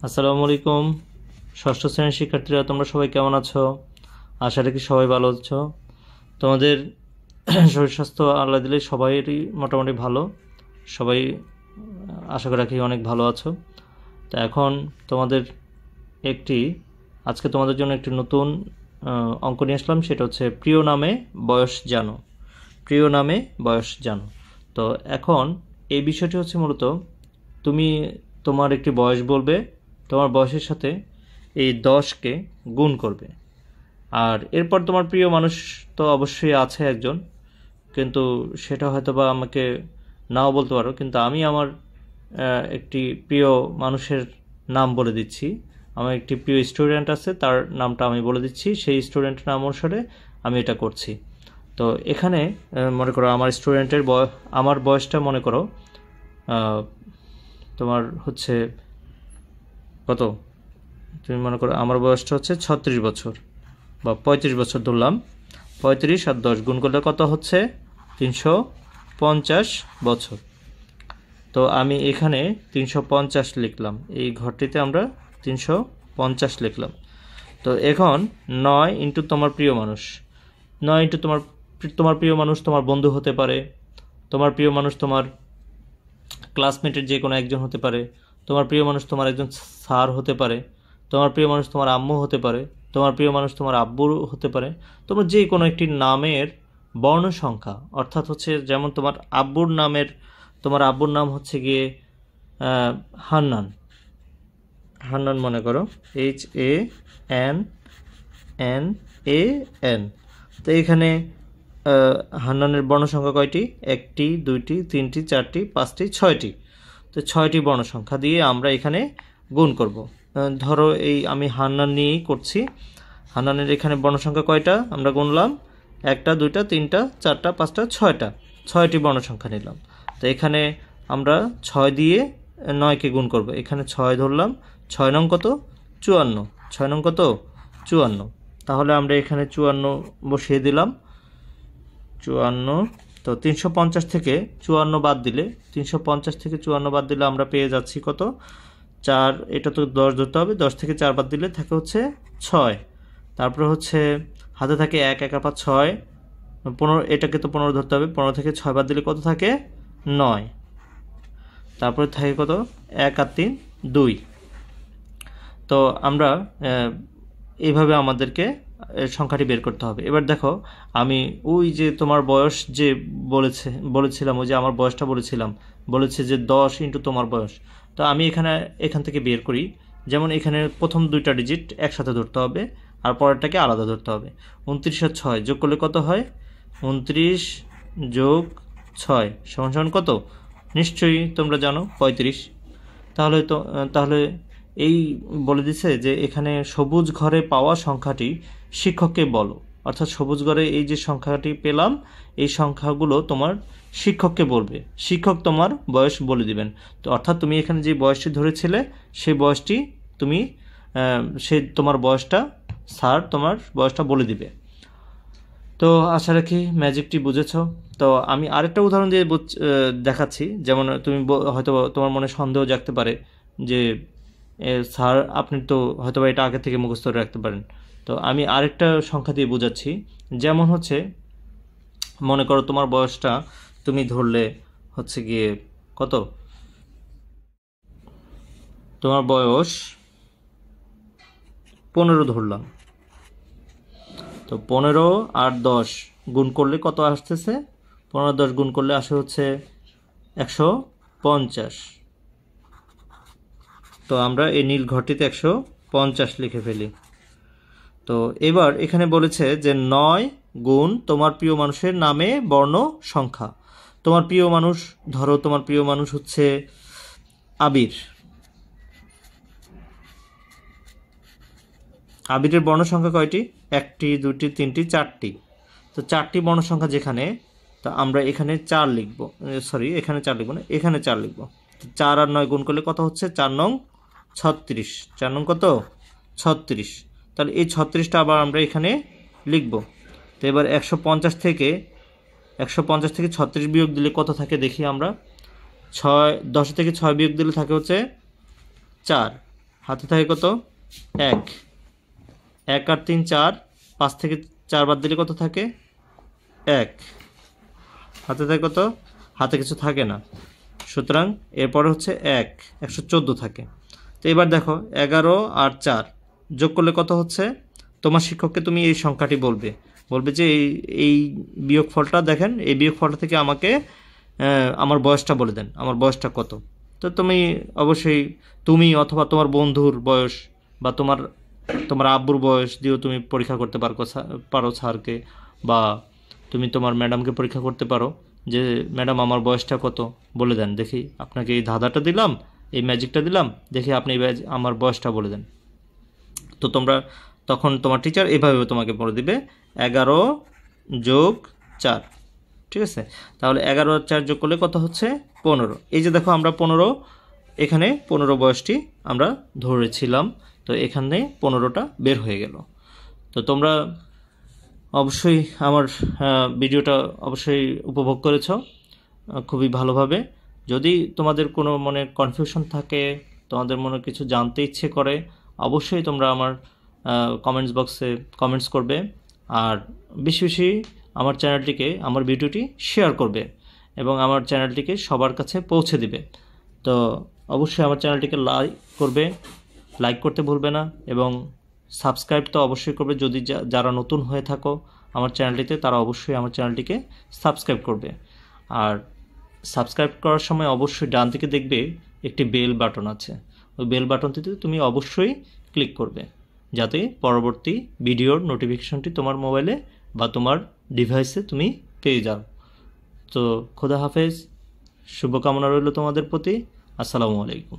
আসসালামু আলাইকুম। ষষ্ঠ শ্রেণীর শিক্ষার্থীরা তোমরা সবাই কেমন আছো? আশা রাখি সবাই ভালো আছো। তোমাদের শরীর স্বাস্থ্য আল্লাহ দিলে সবাইরই মোটামুটি ভালো। সবাই আশা করি রাখি অনেক ভালো আছো। তো এখন তোমাদের আজকে তোমাদের জন্য একটি নতুন অঙ্ক নিয়ে আসলাম। সেটা হচ্ছে প্রিয় নামে বয়স জানো। প্রিয় নামে বয়স জানো। তো এখন এই বিষয়টি হচ্ছে মূলত তুমি তোমার একটি বয়স বলবে, তোমার বয়সের সাথে এই 10কে গুণ করবে। আর এরপর তোমার প্রিয় মানুষ তো অবশ্যই আছে একজন, কিন্তু সেটা হয়তো বা আমাকে নাও বলতে পারো, কিন্তু আমি আমার একটি প্রিয় মানুষের নাম বলে দিচ্ছি। আমার একটি প্রিয় স্টুডেন্ট আছে, তার নামটা আমি বলে দিচ্ছি, সেই স্টুডেন্টের নাম অনুসারে আমি এটা করছি। তো এখানে মনে করো আমার স্টুডেন্টের আমার বয়সটা মনে করো তোমার হচ্ছে কত, তুমি মনে করো আমার বয়সটা হচ্ছে 36 বছর বা 35 বছর ধরলাম। 35 আর 10 গুণ করলে কত হচ্ছে? 350 বছর। তো আমি এখানে 350 লিখলাম, এই ঘরটিতে আমরা 350 লিখলাম। তো এখন 9 ইন্টু তোমার প্রিয় মানুষ, 9 ইন্টু তোমার প্রিয় মানুষ তোমার বন্ধু হতে পারে, তোমার প্রিয় মানুষ তোমার ক্লাসমেটের যে কোনো একজন হতে পারে, তোমার প্রিয় মানুষ তোমার একজন স্যার হতে পারে, তোমার প্রিয় মানুষ তোমার আম্মু হতে পারে, তোমার প্রিয় মানুষ তোমার আব্বুর হতে পারে। তোমার যে কোনো একটি নামের বর্ণ সংখ্যা, অর্থাৎ হচ্ছে যেমন তোমার আব্বুর নাম হচ্ছে গিয়ে হান্নান। হান্নান মনে করো HANNAN। তো এখানে হান্নানের বর্ণ সংখ্যা কয়টি? 1টি 2টি 3টি 4টি 5টি 6টি। তো 6টি বর্ণ সংখ্যা দিয়ে আমরা এখানে গুণ করব। ধরো এই আমি হান্নান নিয়েই করছি। হান্নানের এখানে বর্ণ সংখ্যা কয়টা আমরা গুনলাম? 1টা 2টা 3টা 4টা 5টা 6টা, 6টি বর্ণ সংখ্যা নিলাম। তো এখানে আমরা 6 দিয়ে 9কে গুণ করব। এখানে 6 ধরলাম, 6 নং কত? 54। 6 নং কত? 54। তাহলে আমরা এখানে 54 বসিয়ে দিলাম। 54। তো 350 থেকে 54 বাদ দিলে, 350 থেকে 54 বাদ দিলে আমরা পেয়ে যাচ্ছি কত? 4। এটা তো 10 ধরতে হবে, 10 থেকে 4 বাদ দিলে থাকে হচ্ছে 6। তারপরে হচ্ছে হাতে থাকে 1, 1 আর 5 6, 15। এটাকে তো 15 ধরতে হবে, 15 থেকে 6 বাদ দিলে কত থাকে? 9। তারপরে থাকে কত? 1 আর 3 2। তো আমরা এইভাবে আমাদেরকে সংখ্যাটি বের করতে হবে। এবার দেখো, আমি ওই যে তোমার বয়স যে বলেছিলাম, ওই যে আমার বয়সটা বলেছে যে 10 ইন্টু তোমার বয়স। তো আমি এখান থেকে বের করি। যেমন এখানে প্রথম 2টা ডিজিট একসাথে ধরতে হবে, আর পরেরটাকে আলাদা ধরতে হবে। 29 আর 6 যোগ করলে কত হয়? 29 যোগ 6 সমান কত? নিশ্চয়ই তোমরা জানো, 35। তাহলে এই বলে দিছে যে এখানে সবুজ ঘরে পাওয়া সংখ্যাটি শিক্ষককে বলো। অর্থাৎ সবুজ ঘরে এই যে সংখ্যাটি পেলাম, এই সংখ্যাগুলো তোমার শিক্ষককে বলবে, শিক্ষক তোমার বয়স বলে দিবেন। তো অর্থাৎ তুমি এখানে যে বয়সটি ধরেছিলে, সেই বয়সটি তুমি তোমার বয়সটা স্যার তোমার বয়সটা বলে দিবে। তো আশা রাখি ম্যাজিকটি বুঝেছো। তো আমি আরেকটা উদাহরণ দিয়ে দেখাচ্ছি। যেমন তুমি হয়তো তোমার মনে সন্দেহ জাগতে পারে যে স্যার আপনি তো হয়তো এটা আগে থেকে মুখস্থ করে রাখতে পারেন। তো আমি আরেকটা সংখ্যা দিয়ে বোঝাচ্ছি। যেমন হচ্ছে মনে করো তোমার বয়সটা তুমি ধরলে হচ্ছে গিয়ে কত? তোমার বয়স 15 ধরলাম। তো 15 আর 10 গুণ করলে কত আসতেছে? 15 10 গুণ করলে আসে হচ্ছে 150। তো আমরা এই নীল ঘরটিতে 150 লিখে ফেলি। তো এবার এখানে বলেছে যে 9 গুণ তোমার প্রিয় মানুষের নামে বর্ণ সংখ্যা। তোমার প্রিয় মানুষ, ধরো তোমার প্রিয় মানুষ হচ্ছে আবির। আবিরের বর্ণ সংখ্যা কয়টি? 1টি 2টি 3টি 4টি। তো 4টি বর্ণ সংখ্যা যেখানে, তো আমরা এখানে 4 লিখব। সরি, এখানে 4 লিখব না, এখানে 4 লিখব। 4 আর 9 গুণ করলে কত হচ্ছে? 4 নং 36। 4 নং কত? 36। তাহলে এই 36টা আবার আমরা এখানে লিখব। তো এবার 150 থেকে 36 বিয়োগ দিলে কত থাকে দেখি আমরা। 10 থেকে 6 বিয়োগ দিলে থাকে হচ্ছে 4। হাতে থাকে কত 1, 1 আর 3 4, 5 থেকে 4 বাদ দিলে কত থাকে 1, হাতে থাকে কত, হাতে কিছু থাকে না, সুতরাং এরপরে হচ্ছে 1, 114 থাকে। তো এবার দেখো 11 আর 4 যোগ করলে কত হচ্ছে, তোমার শিক্ষককে তুমি এই সংখ্যাটি বলবে যে এই বিয়োগফলটা দেখেন, এই বিয়োগফলটা থেকে আমাকে আমার বয়সটা বলে দেন, আমার বয়সটা কত। তো তুমি অবশ্যই তুমি অথবা তোমার বন্ধুর বয়স বা তোমার আব্বুর বয়স দিয়েও তুমি পরীক্ষা করতে পারো স্যারকে, বা তুমি তোমার ম্যাডামকে পরীক্ষা করতে পারো যে ম্যাডাম আমার বয়সটা কত, বলে দেন দেখি, আপনাকে এই ধাঁধাটা দিলাম, এই ম্যাজিকটা দিলাম, দেখি আপনি আমার বয়সটা বলে দেন। তো তখন তোমার টিচার এভাবে তোমাকে বলে দিবে 11 যোগ 4, ঠিক আছে। তাহলে 11 আর 4 যোগ করলে কত হচ্ছে 15। এই যে দেখো আমরা 15, এখানে 15 বয়সটি আমরা ধরেছিলাম, তো এখানে 15টা বের হয়ে গেল। তো তোমরা অবশ্যই আমার ভিডিওটা অবশ্যই উপভোগ করেছ খুবই ভালোভাবে। যদি তোমাদের কোনো মনে কনফিউশন থাকে, তোমাদের মনে কিছু জানতে ইচ্ছে করে, অবশ্যই তোমরা আমার কমেন্টস বক্সে কমেন্টস করবে, আর বেশি বেশি আমার চ্যানেলটিকে, আমার ভিডিওটি শেয়ার করবে এবং আমার চ্যানেলটিকে সবার কাছে পৌঁছে দিবে। তো অবশ্যই আমার চ্যানেলটিকে লাইক করতে ভুলবে না, এবং সাবস্ক্রাইব তো অবশ্যই করবে। যদি যারা নতুন হয়ে থাকো আমার চ্যানেলটিতে, তারা অবশ্যই আমার চ্যানেলটিকে সাবস্ক্রাইব করবে। আর সাবস্ক্রাইব করার সময় অবশ্যই ডান দিকে দেখবে একটি বেল বাটন আছে, ওই বেল বাটনটিতে তুমি অবশ্যই ক্লিক করবে, যাতে পরবর্তী ভিডিওর নোটিফিকেশনটি তোমার মোবাইলে বা তোমার ডিভাইসে তুমি পেয়ে যাও। তো খোদা হাফেজ, শুভকামনা রইল তোমাদের প্রতি। আসসালামু আলাইকুম।